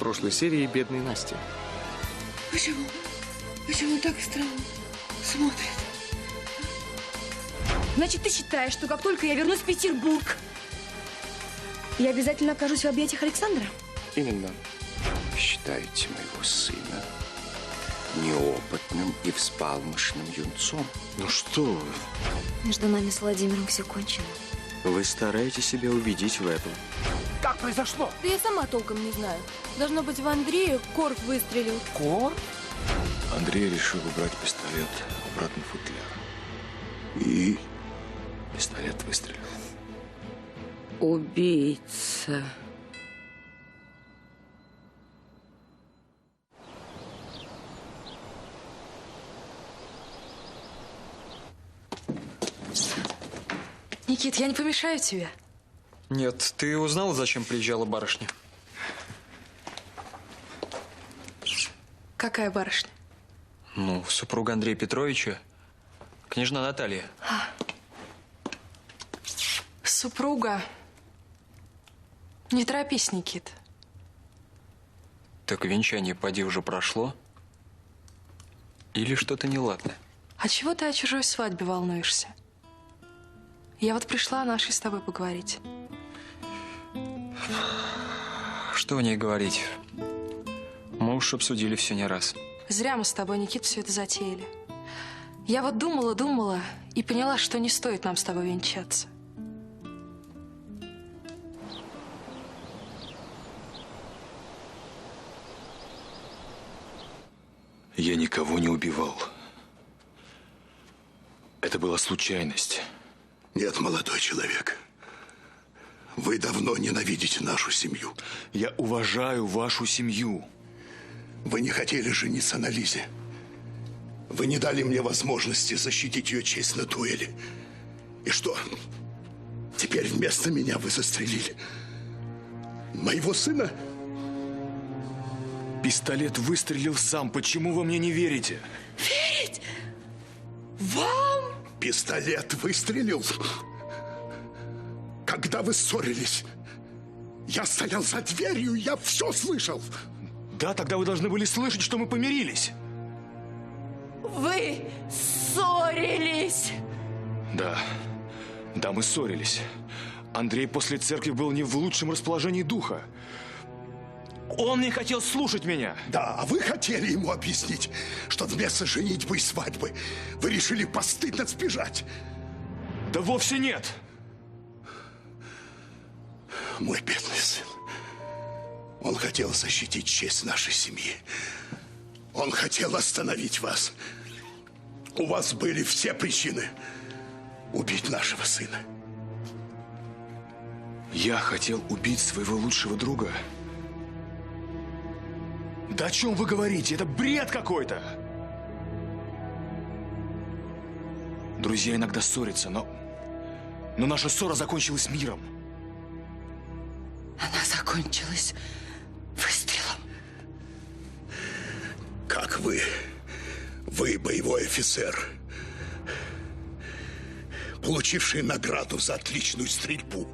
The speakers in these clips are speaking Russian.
прошлой серии «Бедной Насти». Почему? Почему так странно смотрит? Значит, ты считаешь, что как только я вернусь в Петербург, я обязательно окажусь в объятиях Александра? Именно. Считаете моего сына неопытным и взбалмошным юнцом? Ну что вы? Между нами с Владимиром все кончено. Вы стараетесь себя убедить в этом. Как произошло? Да я сама толком не знаю. Должно быть, в Андрея Корф выстрелил. Корф? Андрей решил убрать пистолет обратно в футляр. И Пистолет выстрелил. Убийца. Никит, я не помешаю тебе? Нет, ты узнала, зачем приезжала барышня? Какая барышня? Ну, супруга Андрея Петровича, княжна Наталья. Супруга. Не торопись, Никит. Так венчание, поди, уже прошло? Или что-то неладное? А чего ты о чужой свадьбе волнуешься? Я вот пришла о нашей с тобой поговорить. Что о ней говорить? Мы уж обсудили все не раз. Зря мы с тобой, Никит, все это затеяли. Я вот думала и поняла, что не стоит нам с тобой венчаться. Я никого не убивал. Это была случайность. Нет, молодой человек. Вы давно ненавидите нашу семью. Я уважаю вашу семью. Вы не хотели жениться на Лизе. Вы не дали мне возможности защитить ее честь на дуэли. И что? Теперь вместо меня вы застрелили моего сына? Пистолет выстрелил сам. Почему вы мне не верите? Верить? Вам? Пистолет выстрелил? Когда вы ссорились, я стоял за дверью, я все слышал. Да, тогда вы должны были слышать, что мы помирились. Вы ссорились? Да, мы ссорились. Андрей после церкви был не в лучшем расположении духа. Он не хотел слушать меня. Да, а вы хотели ему объяснить, что вместо женитьбы и свадьбы вы решили постыдно сбежать. Да вовсе нет. Мой бедный сын. Он хотел защитить честь нашей семьи. Он хотел остановить вас. У вас были все причины убить нашего сына. Я хотел убить своего лучшего друга. Да о чем вы говорите? Это бред какой-то. Друзья иногда ссорятся, но наша ссора закончилась миром. Она закончилась выстрелом. Как вы боевой офицер, получивший награду за отличную стрельбу,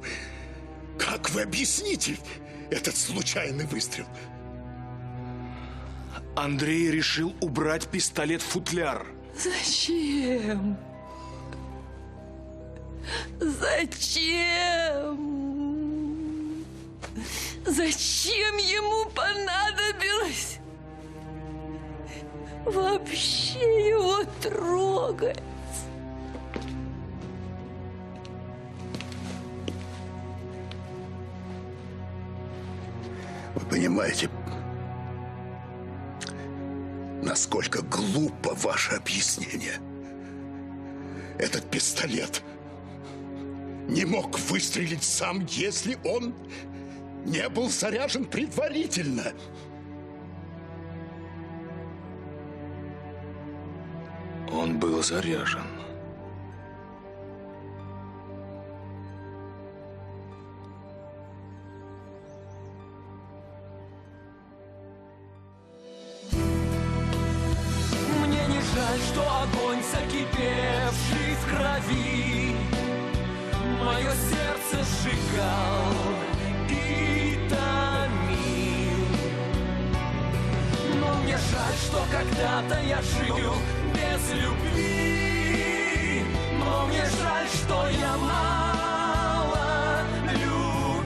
как вы объясните этот случайный выстрел? Андрей решил убрать пистолет в футляр. Зачем? Зачем? Зачем ему понадобилось вообще его трогать? Вы понимаете, насколько глупо ваше объяснение? Этот пистолет не мог выстрелить сам, если он не был заряжен предварительно. Он был заряжен. Мне не жаль, что огонь, закипевший в крови, мое сердце сжигал и томил. что когда-то я жил без любви. Но мне жаль, что я мало любил.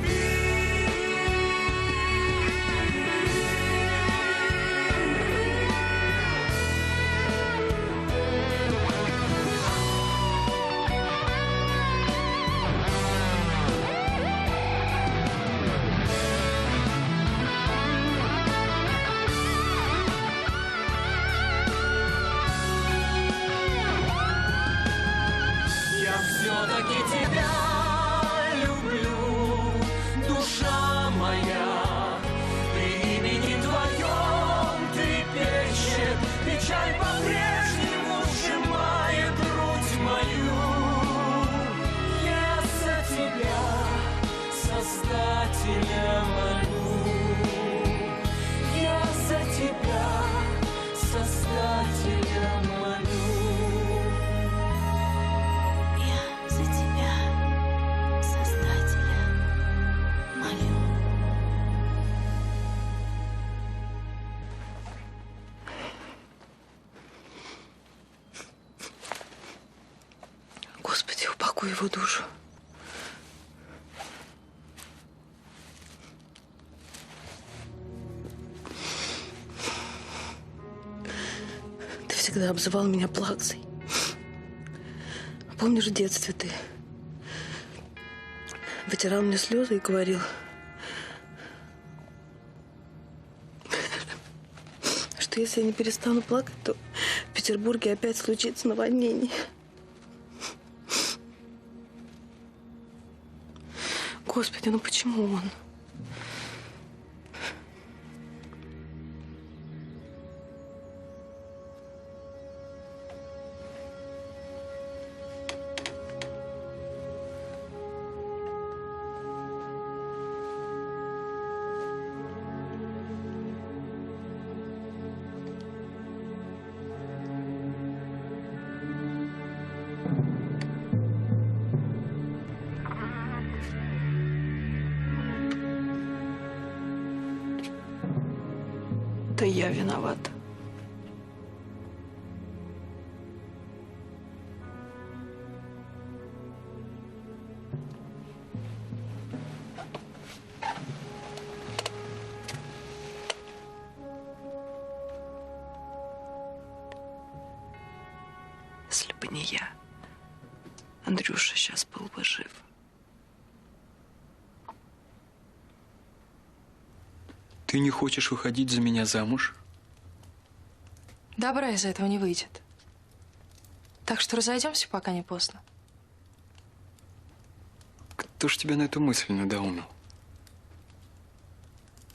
Я все-таки тебя люблю, душа моя. При имени твоем трепещет, печаль по-прежнему сжимает грудь мою. Я за тебя, Создателя, молю. Я за тебя, Создателя, молю. Я за тебя, Создателя, молю. Господи, упокой его душу. Ты всегда обзывал меня плаксой. Помнишь, в детстве ты вытирал мне слезы и говорил, что если я не перестану плакать, то в Петербурге опять случится наводнение. Господи, ну почему он? Это я виновата. Если бы не я, Андрюша сейчас был бы жив. Ты не хочешь выходить за меня замуж? Добра из этого не выйдет. Так что разойдемся, пока не поздно. Кто ж тебя на эту мысль надоумил?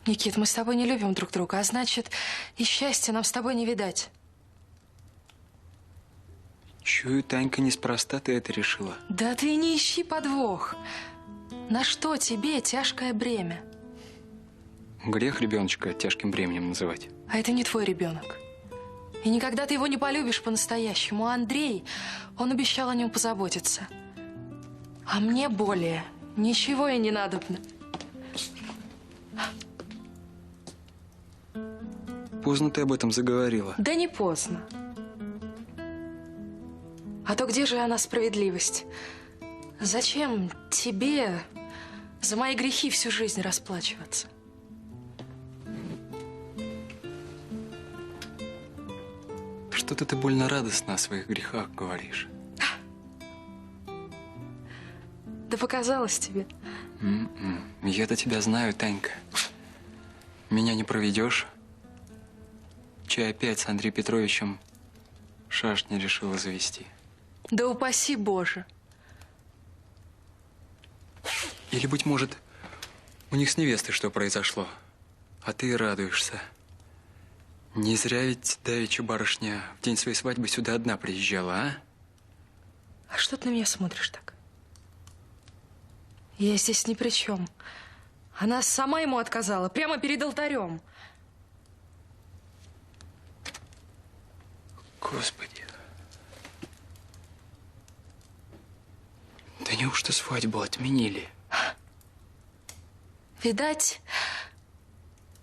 Никит, мы с тобой не любим друг друга, а значит, и счастья нам с тобой не видать. Чую, Танька, неспроста ты это решила. Да ты не ищи подвох. На что тебе тяжкое бремя? Грех ребеночка тяжким бременем называть. А это не твой ребенок. И никогда ты его не полюбишь по-настоящему. А Андрей, он обещал о нем позаботиться. А мне более ничего и не надобно. Поздно ты об этом заговорила. Да не поздно. А то где же она, справедливость? Зачем тебе за мои грехи всю жизнь расплачиваться? Что-то ты больно радостно о своих грехах говоришь. Да показалось тебе. Я-то тебя знаю, Танька. Меня не проведешь. Чай опять с Андреем Петровичем шашни решила завести. Да упаси Боже. Или, быть может, у них с невестой что произошло, а ты и радуешься. Не зря ведь давеча барышня в день своей свадьбы сюда одна приезжала, а? А что ты на меня смотришь так? Я здесь ни при чем. Она сама ему отказала, прямо перед алтарем. Господи. Да неужто свадьбу отменили? Видать,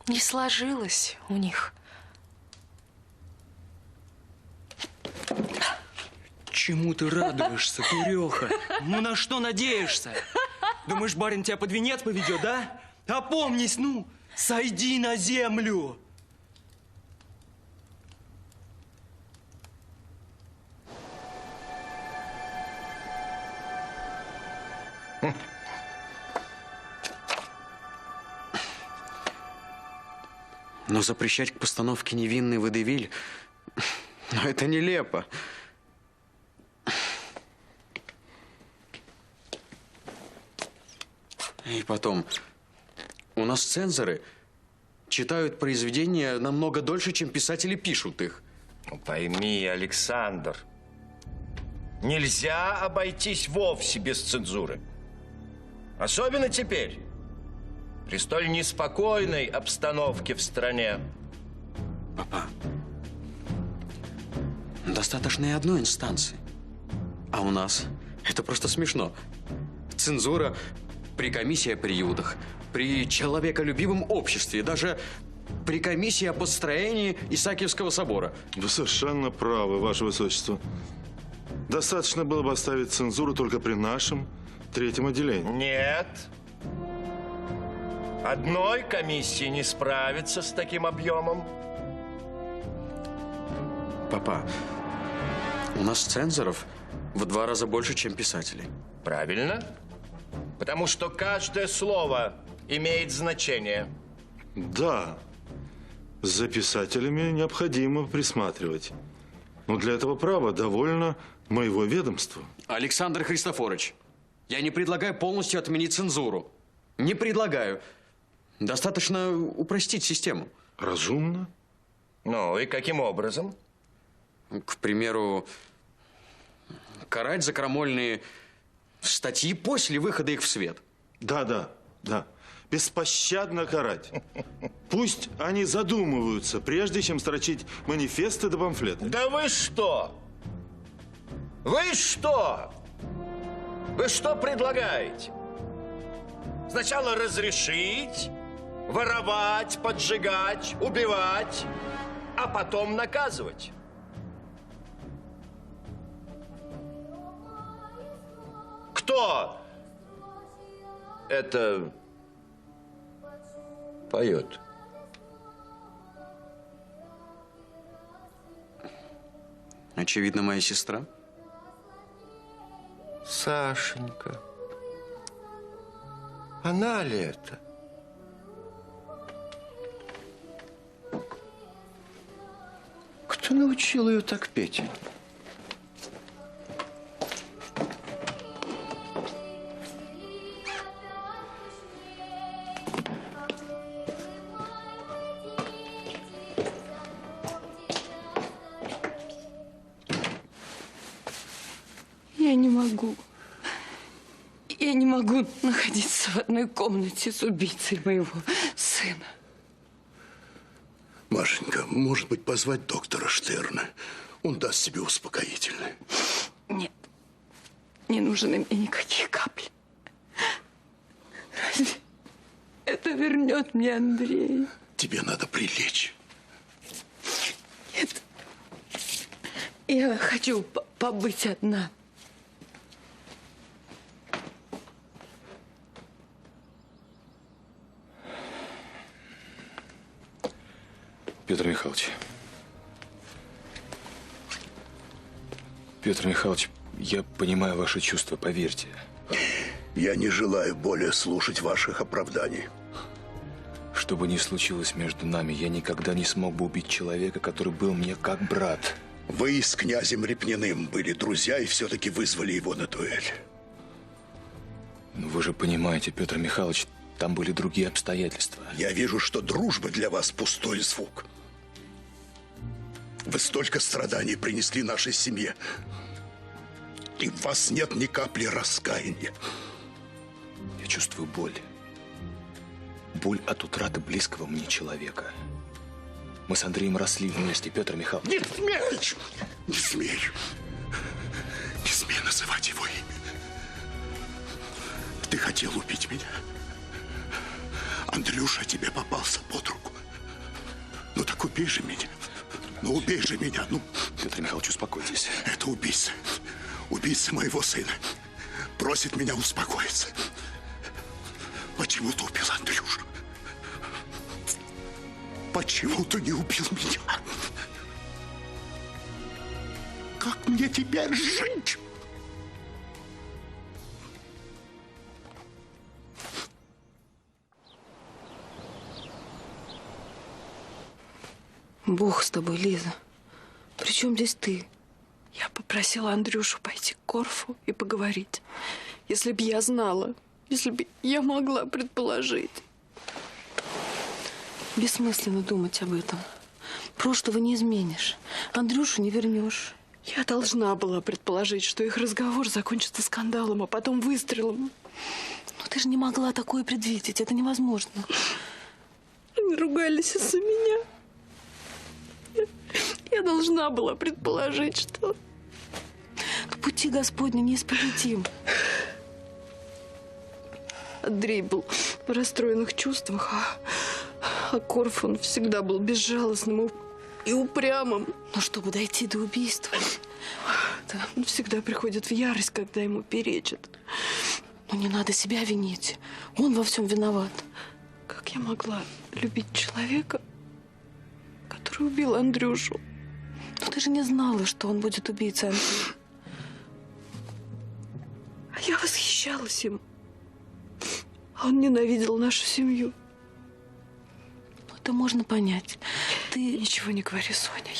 не сложилось у них. чему ты радуешься, дуреха? Ну на что надеешься? Думаешь, барин тебя под венец поведет, да? Опомнись, ну, сойди на землю. Но запрещать к постановке невинный водевиль, ну это нелепо. И потом, у нас цензоры читают произведения намного дольше, чем писатели пишут их. Ну, пойми, Александр, нельзя обойтись вовсе без цензуры. Особенно теперь, при столь неспокойной обстановке в стране. Папа, достаточно и одной инстанции. А у нас это просто смешно. Цензура при комиссии о периодах, при человеколюбивом обществе, даже при комиссии о построении Исаакиевского собора. Вы совершенно правы, Ваше Высочество. Достаточно было бы оставить цензуру только при нашем третьем отделении. Нет. Одной комиссии не справится с таким объемом. Папа, у нас цензоров в 2 раза больше, чем писателей. Правильно. Потому что каждое слово имеет значение. Да, за писателями необходимо присматривать. Но для этого права довольно моего ведомства. Александр Христофорович, я не предлагаю полностью отменить цензуру. Не предлагаю. Достаточно упростить систему. Разумно. Ну, и каким образом? К примеру, карать за крамольные статьи после выхода их в свет. Да. Беспощадно карать. Пусть они задумываются, прежде чем строчить манифесты да памфлеты. Да вы что? Вы что? Вы что предлагаете? Сначала разрешить, воровать, поджигать, убивать, а потом наказывать. Кто это поет? Очевидно, моя сестра. Сашенька. Она ли это? Кто научил ее так петь? Я не могу находиться в одной комнате с убийцей моего сына. Машенька, может быть, позвать доктора Штерна? Он даст себе успокоительное. Нет, не нужны мне никакие капли. Разве это вернет мне Андрея? Тебе надо прилечь. Нет, я хочу побыть одна. Петр Михайлович. Петр Михайлович, я понимаю ваши чувства, поверьте. Я не желаю более слушать ваших оправданий. Что бы ни случилось между нами, я никогда не смог бы убить человека, который был мне как брат. Вы с князем Репниным были друзья и все-таки вызвали его на дуэль. Но вы же понимаете, Петр Михайлович, там были другие обстоятельства. Я вижу, что дружба для вас пустой звук. Вы столько страданий принесли нашей семье. И в вас нет ни капли раскаяния. Я чувствую боль. Боль от утраты близкого мне человека. Мы с Андреем росли вместе, Петр Михайлович. Не смей! Не смей! Не смей называть его имя. Ты хотел убить меня. Андрюша тебе попался под руку. Ну так убей же меня. Ну убей же меня. Ну. Петр Михайлович, успокойтесь. Это убийца. убийца моего сына, просит меня успокоиться. Почему ты убил Андрюшу? Почему ты не убил меня? Как мне теперь жить? Бог с тобой, Лиза. При чем здесь ты? Я попросила Андрюшу пойти к Корфу и поговорить. Если б я знала, если бы я могла предположить. Бессмысленно думать об этом. Прошлого не изменишь. Андрюшу не вернешь. Я должна была предположить, что их разговор закончится скандалом, а потом выстрелом. Но ты же не могла такое предвидеть. Это невозможно. Они ругались из-за меня. Я должна была предположить, что... К пути Господню неисповедим. Андрей был в расстроенных чувствах, а Корф, он всегда был безжалостным и упрямым. Но чтобы дойти до убийства... Да, он всегда приходит в ярость, когда ему перечат. Но не надо себя винить. Он во всем виноват. Как я могла любить человека, который убил Андрюшу? Но ты же не знала, что он будет убийцей Андрея. А я восхищалась им. А он ненавидел нашу семью. Это можно понять. Ты... Ничего не говори, Соня,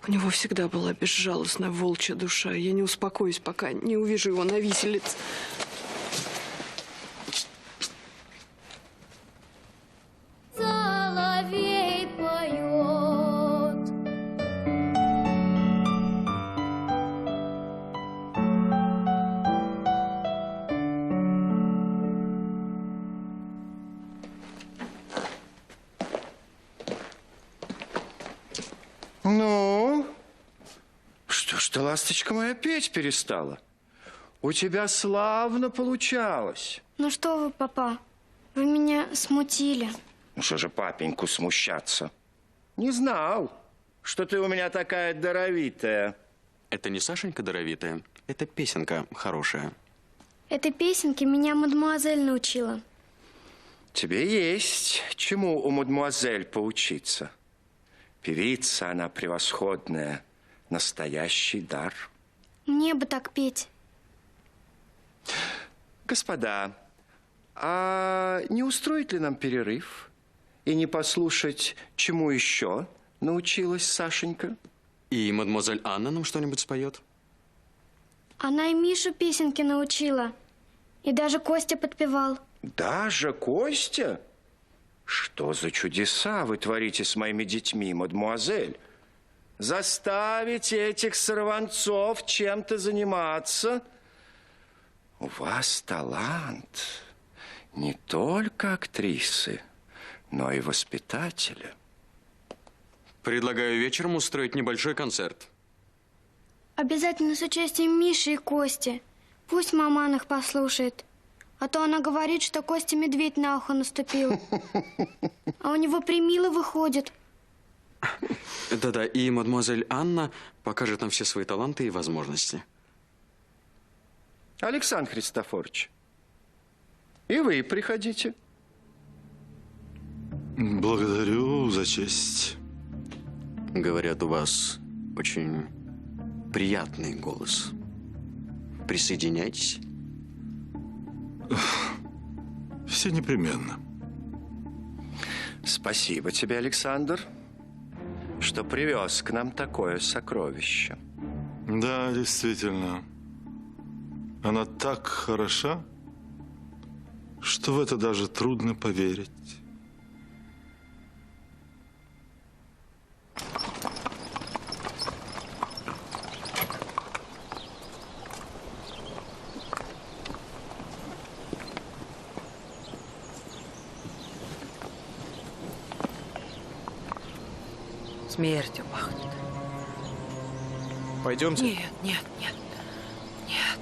У него всегда была безжалостная волчья душа. Я не успокоюсь, пока не увижу его на виселице. Соловей поет. Ну, что ж ты, ласточка моя, петь перестала? У тебя славно получалось. Ну что вы, папа, вы меня смутили. Ну что же папеньку смущаться? Не знал, что ты у меня такая даровитая. Это не Сашенька даровитая, это песенка хорошая. Этой песенке меня мадемуазель научила. Тебе есть чему у мадемуазель поучиться. Певица она превосходная, настоящий дар. Мне бы так петь. Господа, а не устроить ли нам перерыв и не послушать, чему еще научилась Сашенька? И мадемуазель Анна нам что-нибудь споет? Она и Мишу песенки научила. И даже Костя подпевал. Даже Костя? Что за чудеса вы творите с моими детьми, мадемуазель? Заставите этих сорванцов чем-то заниматься? У вас талант не только актрисы, но и воспитателя. Предлагаю вечером устроить небольшой концерт. Обязательно с участием Миши и Кости. Пусть маман их послушает. А то она говорит, что Костя медведь на ухо наступил. А у него примило выходит. Да-да, и мадемуазель Анна покажет нам все свои таланты и возможности. Александр Христофорович, и вы приходите. Благодарю за честь. Говорят, у вас очень приятный голос. Присоединяйтесь. Все непременно. Спасибо тебе, Александр, что привез к нам такое сокровище. Да, действительно. Она так хороша, что в это даже трудно поверить. Смертью пахнет. Пойдемте. Нет, нет, нет. Нет.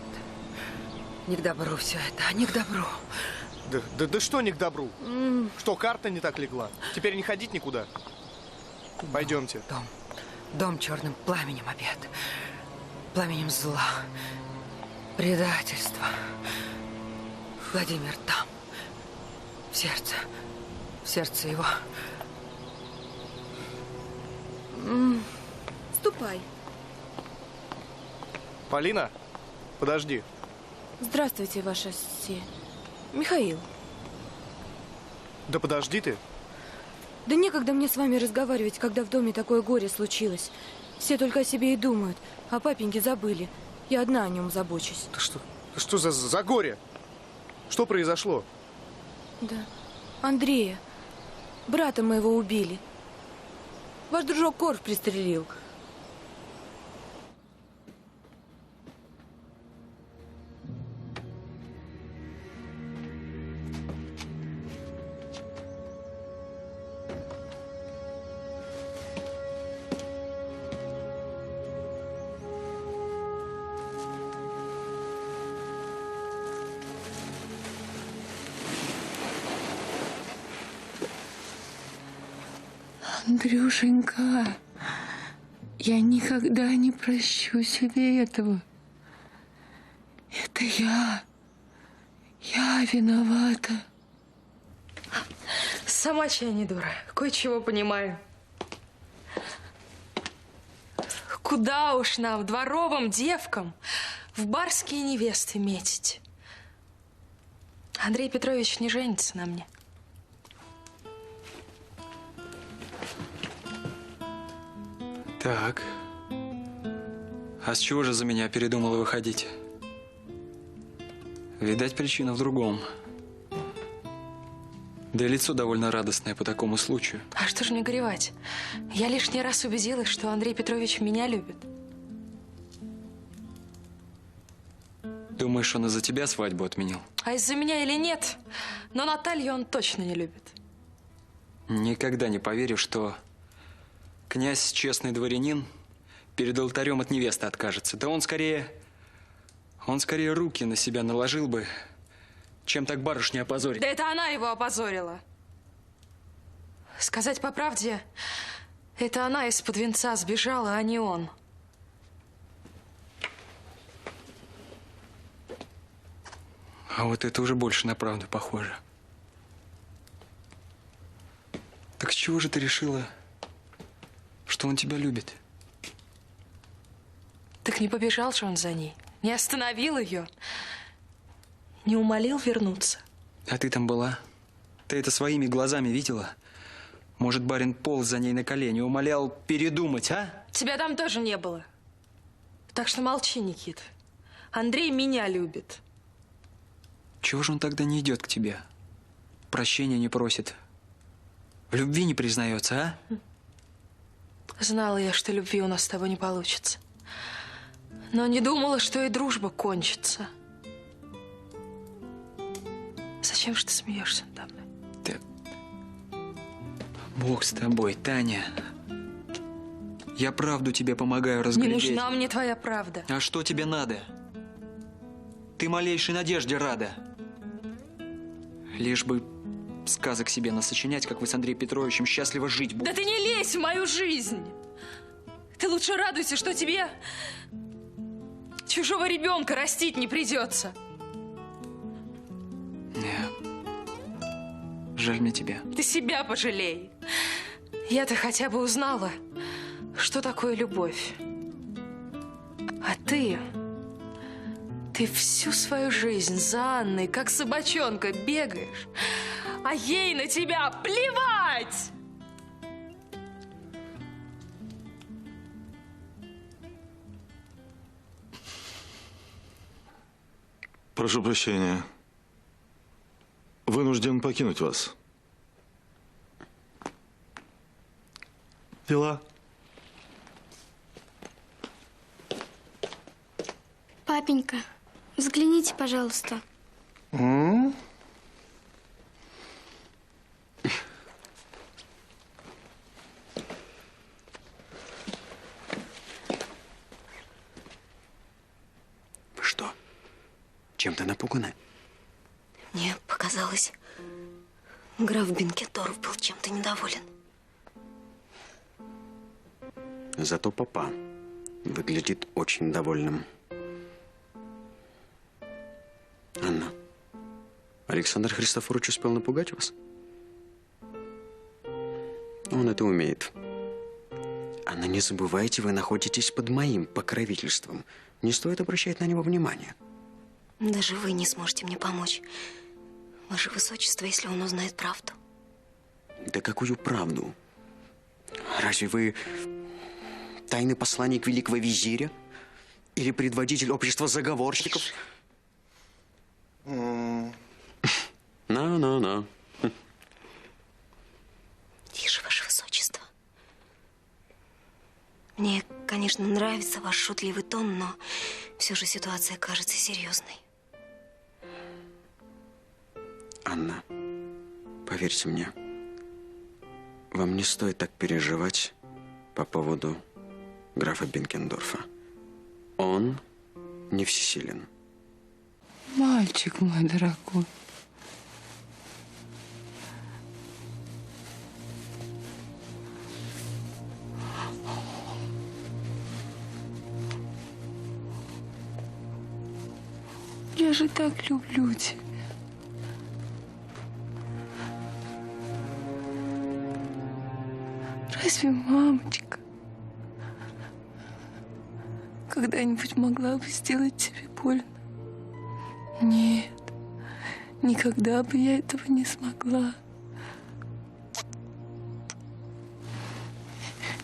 Не к добру все это, не к добру. Да что не к добру? Что, карта не так легла? Теперь не ходить никуда? Пойдемте. Дом черным пламенем объят. пламенем зла, предательства. Владимир там, в сердце его. Ступай. Полина, подожди. Здравствуйте, ваша се... Михаил. Да подожди ты. Да некогда мне с вами разговаривать, когда в доме такое горе случилось. Все только о себе и думают, а папеньки забыли. Я одна о нем забочусь. Ты что за горе? Что произошло? Да. Андрея, брата моего убили. Ваш дружок Корф пристрелил. Андрюшенька, я никогда не прощу себе этого. Это я виновата. Сама чай не дура, кое-чего понимаю. Куда уж нам, дворовым девкам, в барские невесты метить? Андрей Петрович не женится на мне. Так. А с чего же за меня передумала выходить? Видать, причина в другом. Да и лицо довольно радостное по такому случаю. А что же мне горевать? Я лишний раз убедилась, что Андрей Петрович меня любит. Думаешь, он из-за тебя свадьбу отменил? А из-за меня или нет, но Наталью он точно не любит. Никогда не поверю, что князь, честный дворянин, перед алтарем от невесты откажется. Да он скорее руки на себя наложил бы, чем так барышню опозорить. Да это она его опозорила. Сказать по правде, это она из-под венца сбежала, а не он. А вот это уже больше на правду похоже. Так с чего же ты решила, что он тебя любит? Так не побежал же он за ней, не остановил ее, не умолил вернуться. А ты там была? Ты это своими глазами видела? Может, барин полз за ней на колени, умолял передумать, а? Тебя там тоже не было. Так что молчи, Никит. Андрей меня любит. Чего же он тогда не идет к тебе? Прощения не просит. В любви не признается, а? Знала я, что любви у нас с тобой не получится. Но не думала, что и дружба кончится. Зачем же ты смеешься надо мной? Бог с тобой, Таня. Я правду тебе помогаю разглядеть. Не нужна мне твоя правда. А что тебе надо? Ты малейшей надежде рада. Лишь бы сказок себе насочинять, как вы с Андреем Петровичем счастливо жить будете. Да ты не лезь в мою жизнь! Ты лучше радуйся, что тебе чужого ребенка растить не придется. Жаль мне тебя. Ты себя пожалей. Я-то хотя бы узнала, что такое любовь. А ты всю свою жизнь за Анной, как собачонка, бегаешь, а ей на тебя плевать! Прошу прощения. Вынужден покинуть вас. Дела? Папенька, взгляните, пожалуйста. Что? Чем-то напуганы? Мне показалось, граф Бенкендорф был чем-то недоволен. Зато папа выглядит очень довольным. Анна, Александр Христофорович успел напугать вас? Он это умеет. Анна, не забывайте, вы находитесь под моим покровительством. Не стоит обращать на него внимания. Даже вы не сможете мне помочь, Ваше Высочество, если он узнает правду. Да какую правду? Разве вы тайный посланник великого визиря? Или предводитель общества заговорщиков? На. Тише, Ваше Высочество. Мне, конечно, нравится ваш шутливый тон, но все же ситуация кажется серьезной. Анна, поверьте мне, вам не стоит так переживать по поводу графа Бенкендорфа. Он не всесилен. Мальчик мой дорогой. Я же так люблю тебя. Разве мамочка когда-нибудь могла бы сделать тебе больно? Нет, никогда бы я этого не смогла.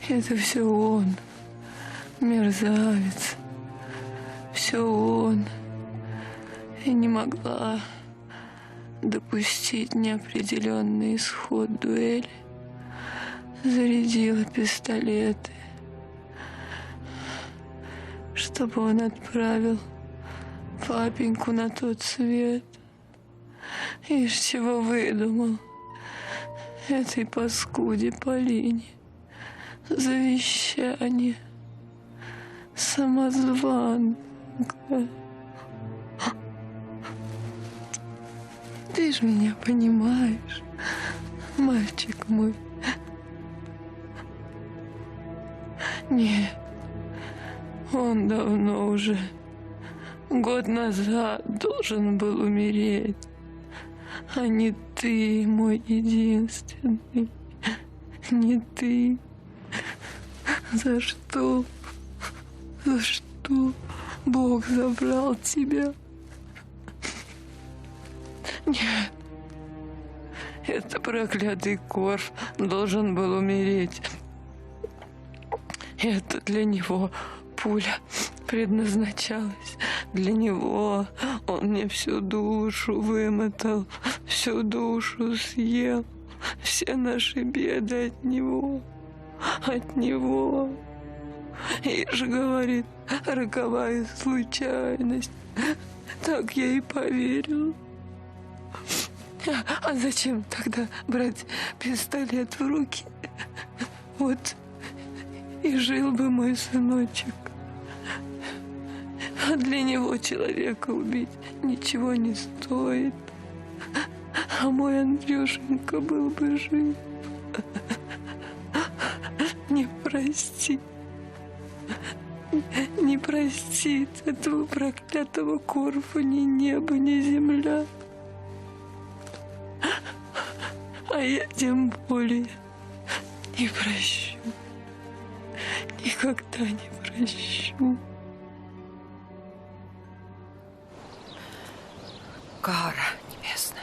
Это все он, мерзавец. Все он. Я не могла допустить неопределенный исход дуэли. Зарядила пистолеты, чтобы он отправил папеньку на тот свет. Из чего выдумал этой паскуде Полине завещание. Самозванка. Ты ж меня понимаешь, мальчик мой. Нет, он давно уже, год назад должен был умереть, а не ты, мой единственный, не ты. За что Бог забрал тебя? Нет, это проклятый Корф должен был умереть. Это для него пуля предназначалась. Для него он мне всю душу вымотал, всю душу съел. Все наши беды от него. От него. И же говорит, роковая случайность. Так я и поверил. А зачем тогда брать пистолет в руки? Вот и жил бы мой сыночек. А для него человека убить ничего не стоит. А мой Андрюшенька был бы жив. Не прости. Не простит этого проклятого Корфа ни небо, ни земля. А я тем более не прощу. Никогда не прощу. Кара небесная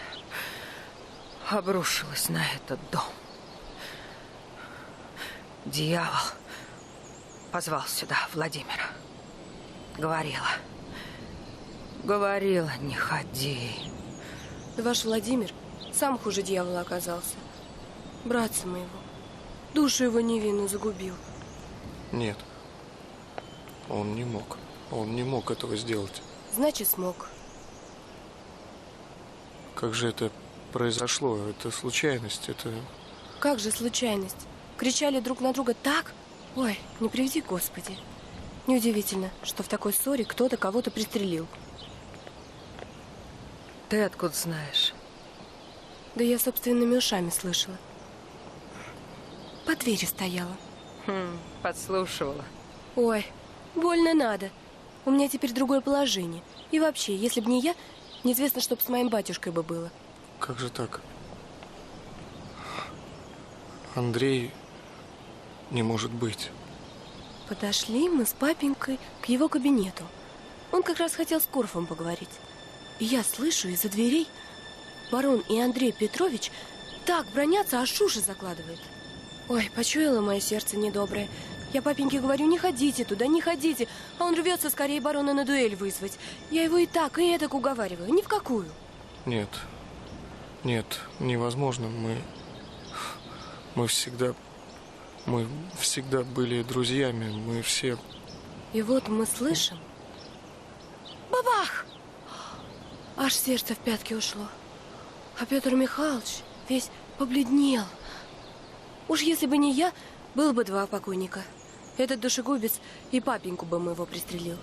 обрушилась на этот дом. Дьявол позвал сюда Владимира. Говорила, не ходи. Да ваш Владимир сам хуже дьявола оказался. Братца моего. Душу его невинную загубил. Нет, он не мог. Он не мог этого сделать. Значит, смог. Как же это произошло? Это случайность, это... Как же случайность? Кричали друг на друга так? Ой, не приведи, Господи. Неудивительно, что в такой ссоре кто-то кого-то пристрелил. Ты откуда знаешь? Да я собственными ушами слышала. Под дверью стояла. Подслушивала. Ой, Больно надо. У меня теперь другое положение. И вообще, если бы не я, неизвестно, что бы с моим батюшкой бы было. Как же так? Андрей не может быть. Подошли мы с папенькой к его кабинету. Он как раз хотел с Корфом поговорить. И я слышу из-за дверей, барон и Андрей Петрович так бранятся, аж уши закладывает. Ой, почуяло мое сердце недоброе. Я папеньке говорю, не ходите туда, не ходите. А он рвется скорее барона на дуэль вызвать. Я его и так уговариваю. Ни в какую. Нет, невозможно. Мы всегда были друзьями. Мы все... И вот мы слышим... Бабах! Аж сердце в пятки ушло. А Петр Михайлович весь побледнел. Уж если бы не я, было бы два покойника. Этот душегубец и папеньку бы моего пристрелил.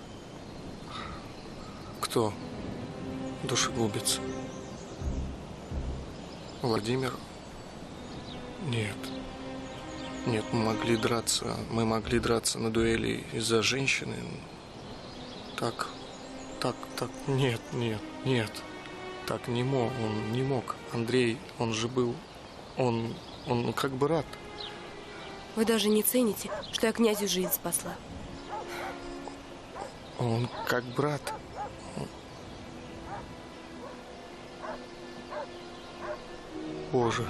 Кто душегубец? Владимир? Нет. Нет, мы могли драться на дуэли из-за женщины. Так, нет. Так не мог, он не мог. Андрей, он же был, он как брат. Вы даже не цените, что я князю жизнь спасла. Он как брат. Боже.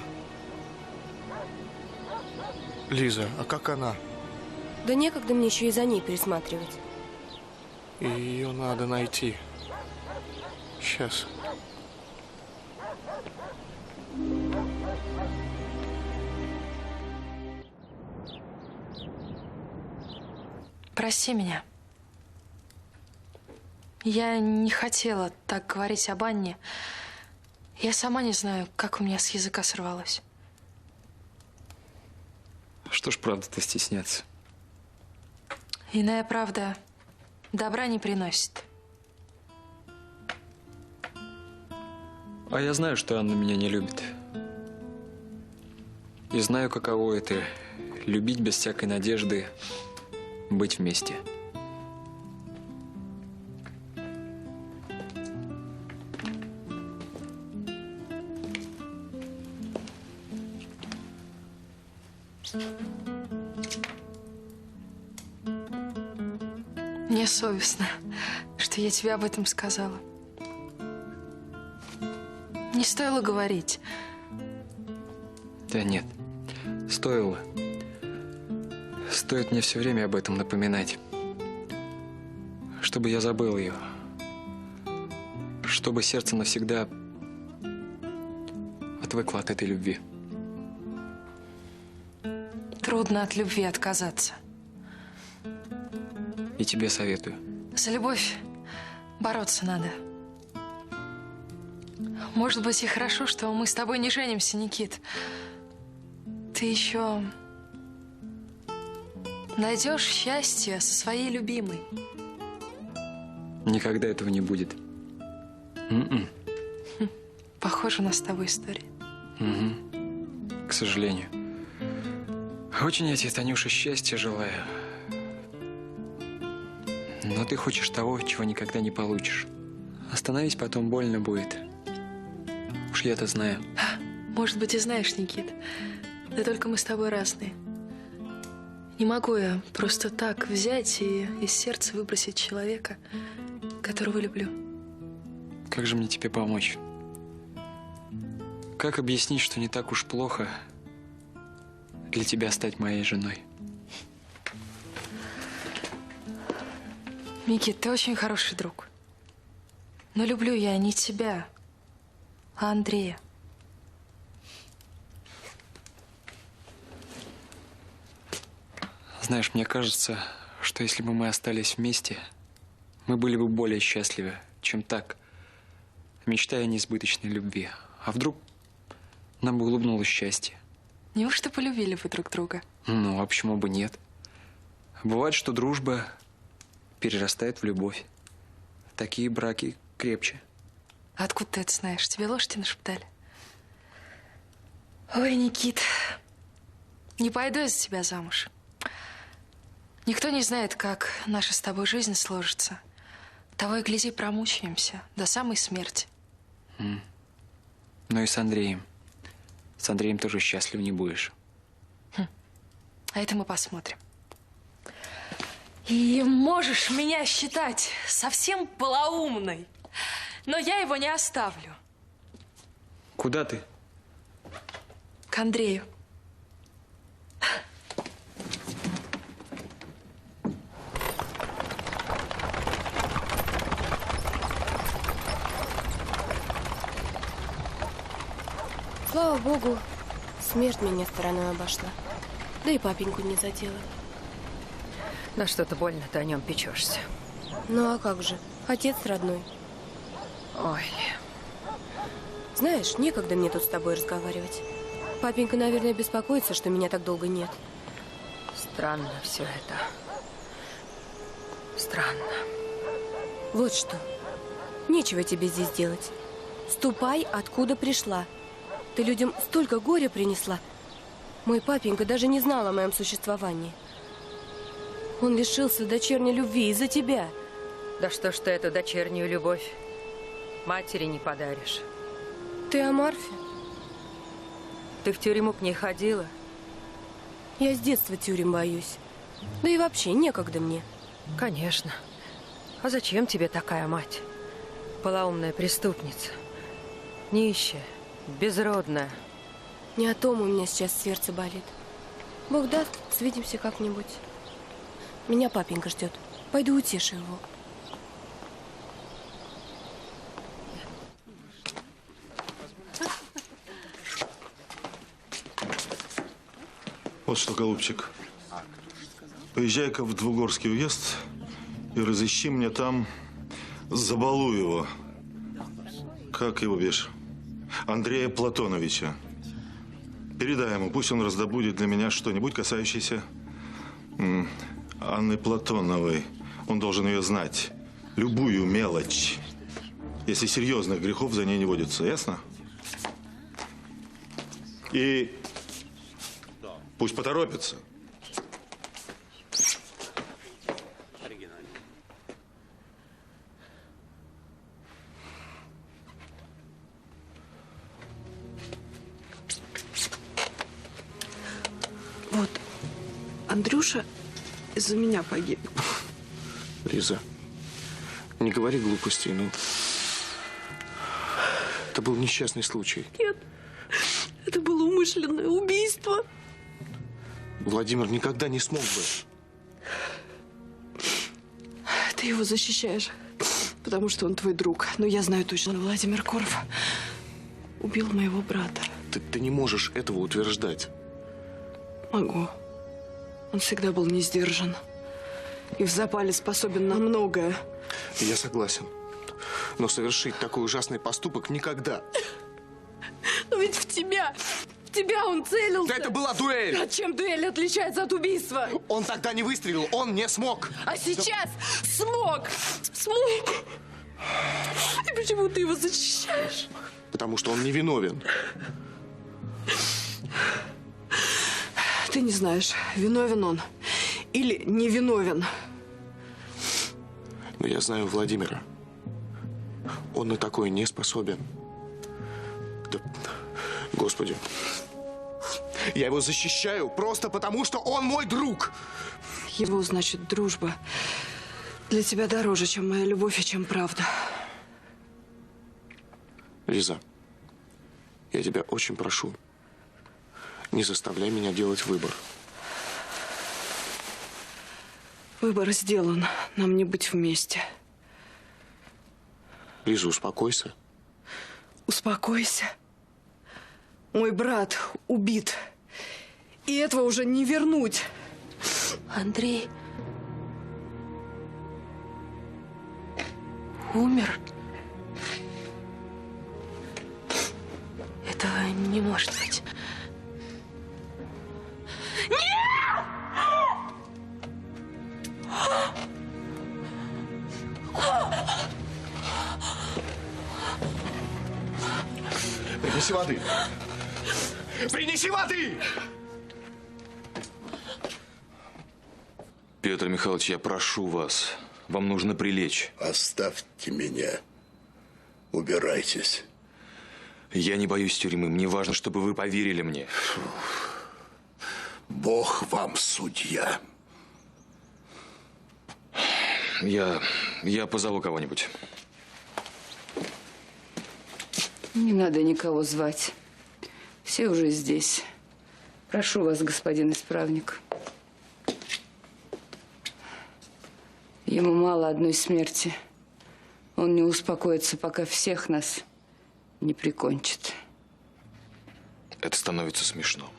Лиза, а как она? Да некогда мне еще и за ней пересматривать. И ее надо найти. Сейчас. Прости меня. Я не хотела так говорить об Анне. Я сама не знаю, как у меня с языка сорвалось. Что ж правда-то стесняться? Иная правда добра не приносит. А я знаю, что Анна меня не любит. И знаю, каково это – любить без всякой надежды, быть вместе. Мне совестно, что я тебе об этом сказала. Не стоило говорить. Да нет, стоило. Стоит мне все время об этом напоминать. Чтобы я забыл ее. Чтобы сердце навсегда отвыкло от этой любви. Трудно от любви отказаться. И тебе советую. За любовь бороться надо. Может быть, и хорошо, что мы с тобой не женимся, Никит. Ты еще найдешь счастье со своей любимой. Никогда этого не будет. Похожа у нас с тобой история. Угу. К сожалению. Очень я тебе, Танюша, счастья желаю. Но ты хочешь того, чего никогда не получишь. Остановись, потом больно будет. Уж я-то знаю. Может быть, и знаешь, Никит. Да только мы с тобой разные. Не могу я просто так взять и из сердца выбросить человека, которого люблю. Как же мне тебе помочь? Как объяснить, что не так уж плохо для тебя стать моей женой? Никит, ты очень хороший друг. Но люблю я не тебя, а Андрея. Знаешь, мне кажется, что если бы мы остались вместе, мы были бы более счастливы, чем так, мечтая о несбыточной любви. А вдруг нам бы улыбнулось счастье? Неужто полюбили вы друг друга? Ну, а почему бы нет? Бывает, что дружба перерастает в любовь. Такие браки крепче. Откуда ты это знаешь? Тебе лошади нашептали? Ой, Никит, не пойду я за тебя замуж. Никто не знает, как наша с тобой жизнь сложится. Того и гляди, промучаемся до самой смерти. Ну и с Андреем. С Андреем тоже счастлив не будешь. А это мы посмотрим. И можешь меня считать совсем полоумной, но я его не оставлю. Куда ты? К Андрею. Слава богу, смерть меня стороной обошла. Да и папеньку не задела. На что-то больно ты о нем печешься. Ну а как же? Отец родной. Ой. Знаешь, некогда мне тут с тобой разговаривать. Папенька, наверное, беспокоится, что меня так долго нет. Странно все это. Странно. Вот что. Нечего тебе здесь делать. Ступай, откуда пришла. Ты людям столько горя принесла. Мой папенька даже не знал о моем существовании. Он лишился дочерней любви из-за тебя. Да что ж ты эту дочернюю любовь матери не подаришь? Ты о Марфе? Ты в тюрьму к ней ходила? Я с детства тюрем боюсь. Да и вообще некогда мне. Конечно. А зачем тебе такая мать? Полоумная преступница. Нищая, безродная. Не о том у меня сейчас сердце болит. Бог даст, свидимся как-нибудь. Меня папенька ждет. Пойду утешу его. Вот что, голубчик, поезжай-ка в Двугорский уезд и разыщи мне там Забалуева. Как его бишь? Андрея Платоновича. Передай ему, пусть он раздобудет для меня что-нибудь, касающееся Анны Платоновой. Он должен ее знать. Любую мелочь. Если серьезных грехов за ней не водится. Ясно? И пусть поторопится. Вот, Андрюша из-за меня погиб. Лиза, не говори глупостей, ну. Это был несчастный случай. Нет, это было умышленное убийство. Владимир никогда не смог бы. Ты его защищаешь, потому что он твой друг. Но я знаю точно, Владимир Корф убил моего брата. Ты не можешь этого утверждать. Могу. Он всегда был не сдержан. И в запале способен на многое. Я согласен. Но совершить такой ужасный поступок никогда. Но ведь в тебя он целился. Да это была дуэль. А чем дуэль отличается от убийства? Он тогда не выстрелил, он не смог. А сейчас смог. Смог. И почему ты его защищаешь? Потому что он невиновен. Ты не знаешь, виновен он или невиновен. Но я знаю Владимира. Он на такое не способен. Да, Господи. Я его защищаю просто потому, что он мой друг. Его, значит, дружба для тебя дороже, чем моя любовь и чем правда. Лиза, я тебя очень прошу, не заставляй меня делать выбор. Выбор сделан. Нам не быть вместе. Лиза, успокойся. Успокойся. Мой брат убит. И этого уже не вернуть. Андрей умер? Этого не может быть. Принеси воды. Принеси воды! Петр Михайлович, я прошу вас. Вам нужно прилечь. Оставьте меня. Убирайтесь. Я не боюсь тюрьмы. Мне важно, чтобы вы поверили мне. Бог вам судья. Я позову кого-нибудь. Не надо никого звать. Все уже здесь. Прошу вас, господин исправник. Ему мало одной смерти. Он не успокоится, пока всех нас не прикончит. Это становится смешно.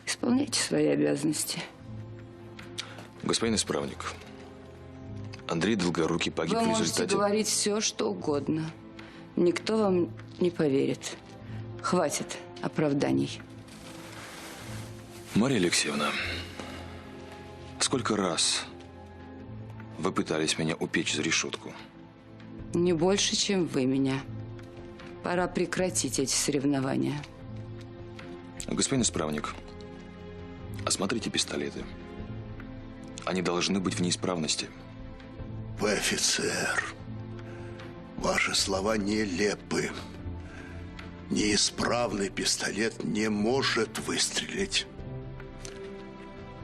Исполняйте свои обязанности. Господин исправник, Андрей Долгорукий погиб Вы в можете результате... говорить все, что угодно. Никто вам не поверит. Хватит оправданий. Мария Алексеевна, сколько раз вы пытались меня упечь за решетку? Не больше, чем вы меня. Пора прекратить эти соревнования. Господин исправник, осмотрите пистолеты. Они должны быть в неисправности. Вы офицер. Ваши слова нелепы. Неисправный пистолет не может выстрелить.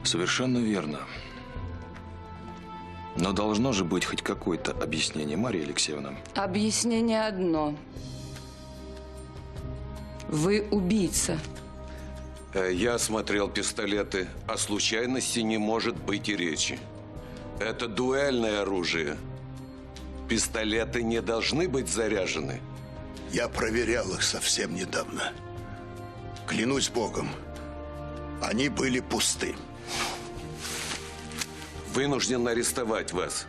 Совершенно верно. Но должно же быть хоть какое-то объяснение, Мария Алексеевна. Объяснение одно. Вы убийца. Я осмотрел пистолеты. О случайности не может быть и речи. Это дуэльное оружие. Пистолеты не должны быть заряжены. Я проверял их совсем недавно. Клянусь Богом, они были пусты. Вынужден арестовать вас.